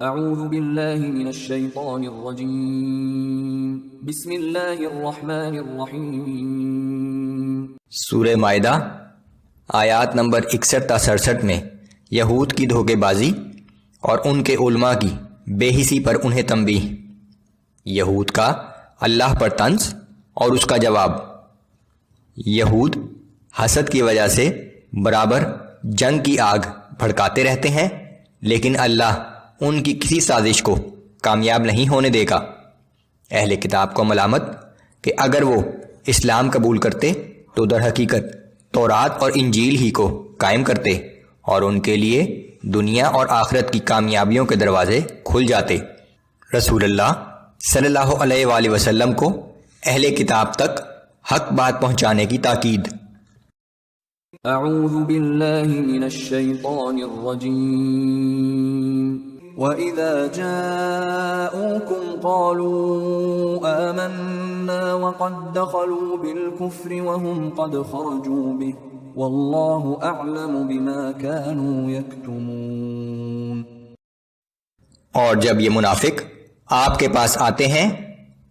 اعوذ باللہ من الشیطان الرجیم بسم اللہ الرحمن الرحیم۔ سورہ مائدہ آیات نمبر 61 تا 67 میں یہود کی دھوکے بازی اور ان کے علماء کی بے حسی پر انہیں تنبیہ۔ یہود کا اللہ پر طنز اور اس کا جواب۔ یہود حسد کی وجہ سے برابر جنگ کی آگ بھڑکاتے رہتے ہیں، لیکن اللہ ان کی کسی سازش کو کامیاب نہیں ہونے دے گا۔ اہل کتاب کو ملامت کہ اگر وہ اسلام قبول کرتے تو در حقیقت تورات اور انجیل ہی کو قائم کرتے اور ان کے لیے دنیا اور آخرت کی کامیابیوں کے دروازے کھل جاتے۔ رسول اللہ صلی اللہ علیہ وآلہ وسلم کو اہل کتاب تک حق بات پہنچانے کی تاکید۔ اعوذ باللہ من الشیطان الرجیم۔ وَإِذَا جَاءُوكُمْ قَالُوا آمَنَّا وَقَدْ دَخَلُوا بِالْكُفْرِ وَهُمْ قَدْ خَرَجُوا بِهِ وَاللَّهُ أَعْلَمُ بِمَا كَانُوا يَكْتُمُونَ۔ اور جب یہ منافق آپ کے پاس آتے ہیں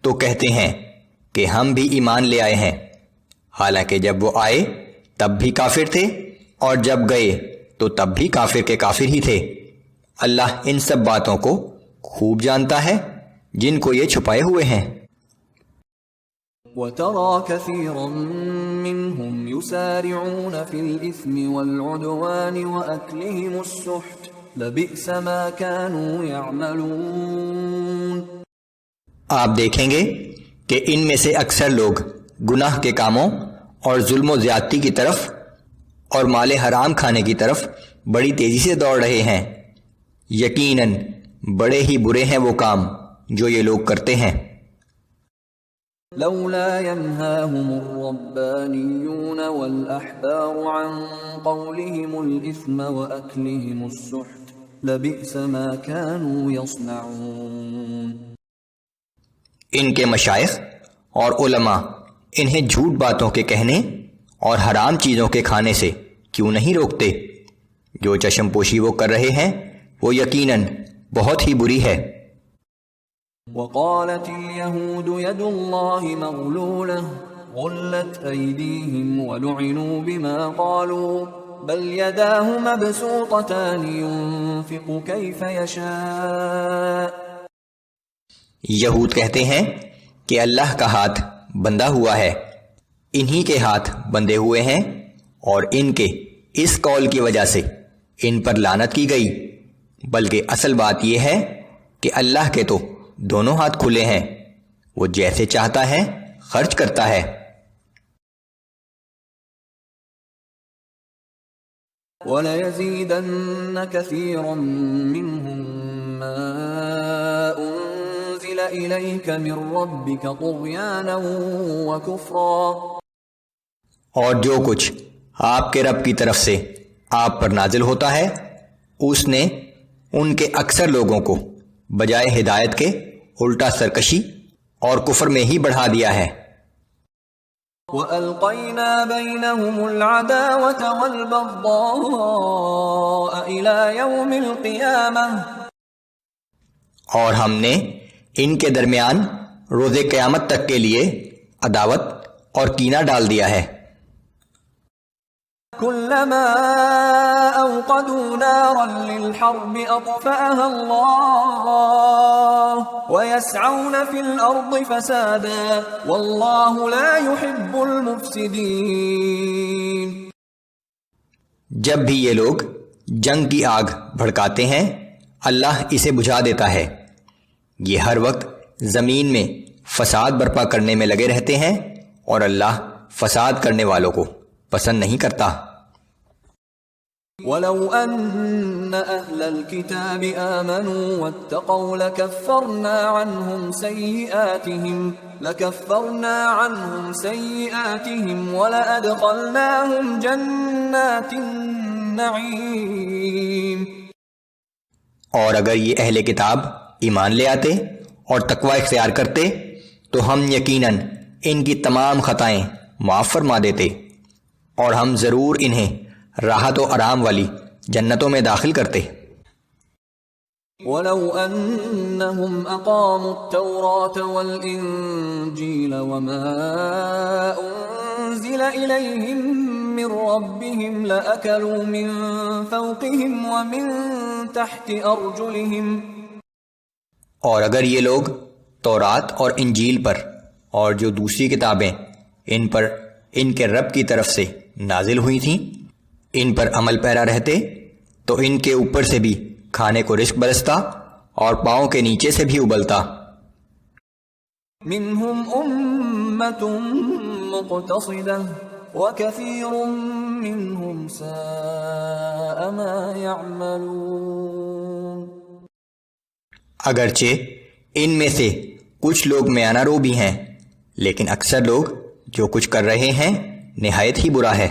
تو کہتے ہیں کہ ہم بھی ایمان لے آئے ہیں، حالانکہ جب وہ آئے تب بھی کافر تھے اور جب گئے تو تب بھی کافر کے کافر ہی تھے۔ اللہ ان سب باتوں کو خوب جانتا ہے جن کو یہ چھپائے ہوئے ہیں۔ وَتَرَى كَثِيرًا مِّنْهُمْ يُسَارِعُونَ فِي الْإِثْمِ وَالْعُدْوَانِ وَأَكْلِهِمُ السُّحْتَ لَبِئْسَ مَا كَانُوا يَعْمَلُونَ۔ آپ دیکھیں گے کہ ان میں سے اکثر لوگ گناہ کے کاموں اور ظلم و زیادتی کی طرف اور مال حرام کھانے کی طرف بڑی تیزی سے دوڑ رہے ہیں۔ یقیناً بڑے ہی برے ہیں وہ کام جو یہ لوگ کرتے ہیں۔ لولا ينهاهم الربانيون والأحبار عن قولهم الإثم وأكلهم السحت لبئس ما كانوا يصنعون۔ ان کے مشائخ اور علماء انہیں جھوٹ باتوں کے کہنے اور حرام چیزوں کے کھانے سے کیوں نہیں روکتے؟ جو چشم پوشی وہ کر رہے ہیں وہ یقیناً بہت ہی بری ہے۔ وقالت اليهود يد الله مغلولة غلت أيديهم ولعنوا بما قالوا بل يداه مبسوطتان ينفق كيف يشاء۔ یہود کہتے ہیں کہ اللہ کا ہاتھ بندھا ہوا ہے، انہی کے ہاتھ بندھے ہوئے ہیں، اور ان کے اس قول کی وجہ سے ان پر لعنت کی گئی، بلکہ اصل بات یہ ہے کہ اللہ کے تو دونوں ہاتھ کھلے ہیں، وہ جیسے چاہتا ہے خرچ کرتا ہے۔ وَلَيَزِيدَنَّ كَثِيرًا مِّنْهُم مَّا أُنزِلَ إِلَيْكَ مِن رَّبِّكَ طُغْيَانًا وَكُفْرًا۔ اور جو کچھ آپ کے رب کی طرف سے آپ پر نازل ہوتا ہے اس نے ان کے اکثر لوگوں کو بجائے ہدایت کے الٹا سرکشی اور کفر میں ہی بڑھا دیا ہے۔ وَأَلْقَيْنَا بَيْنَهُمُ الْعَدَاوَةَ وَالْبَغْضَاءَ إِلَى يَوْمِ الْقِيَامَةِ۔ اور ہم نے ان کے درمیان روز قیامت تک کے لیے عداوت اور کینہ ڈال دیا ہے۔ كلما أوقدوا نارا للحرب أطفأها الله ويسعون في الأرض فسادا والله لا يحب المفسدين۔ جب بھی یہ لوگ جنگ کی آگ بھڑکاتے ہیں اللہ اسے بجھا دیتا ہے، یہ ہر وقت زمین میں فساد برپا کرنے میں لگے رہتے ہیں اور اللہ فساد کرنے والوں کو پسند نہیں کرتا۔ وَلَوْ أَنَّ أَهْلَ الْكِتَابِ آمَنُوا وَاتَّقَوْا لَكَفَّرْنَا عَنْهُمْ سَيِّئَاتِهِمْ وَلَأَدْخَلْنَاهُمْ جَنَّاتِ النَّعِيمِ۔ اور اگر یہ اہل کتاب ایمان لے آتے اور تقوی اختیار کرتے تو ہم یقیناً ان کی تمام خطائیں معاف فرما دیتے، اور ہم ضرور انہیں راحت و آرام والی جنتوں میں داخل کرتے۔ ولو أنهم أقاموا التوراة والإنجيل وما أنزل إليهم من ربهم لأكلوا من فوقهم ومن تحت أرجلهم. اور اگر یہ لوگ تورات اور انجیل پر اور جو دوسری کتابیں ان پر ان کے رب کی طرف سے نازل ہوئی تھیں ان پر عمل پیرا رہتے تو ان کے اوپر سے بھی کھانے کو رزق برستا اور پاؤں کے نیچے سے بھی ابلتا. منهم أمة مقتصدة وكثير منهم ساء ما يعملون. اگرچہ ان میں سے کچھ لوگ میانہ رو بھی ہیں لیکن اکثر لوگ جو کچھ کر رہے ہیں نہایت ہی برا ہے.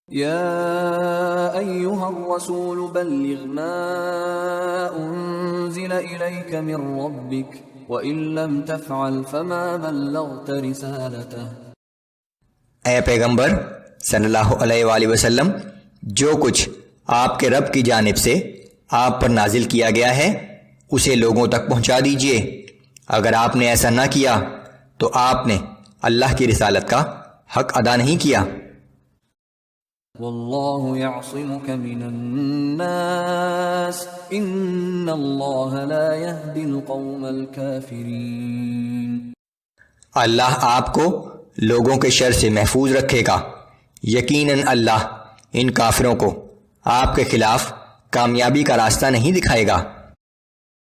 يا أيها الرسول بلغ ما أنزل إليك من ربك وإن لم تفعل فما بلغت رسالته. اے پیغمبر صلی اللہ علیہ وآلہ وسلم جو کچھ آپ کے رب کی جانب سے آپ پر نازل کیا گیا ہے اسے لوگوں تک پہنچا دیجئے. اگر آپ نے ایسا نہ کیا تو آپ نے اللہ کی رسالت کا حق ادا نہیں کیا. واللہ یعصمک من الناس ان اللہ لا یہدی القوم الکافرین. اللہ آپ کو لوگوں کے شر سے محفوظ رکھے گا. یقیناً اللہ ان کافروں کو آپ کے خلاف کامیابی کا راستہ نہیں دکھائے گا.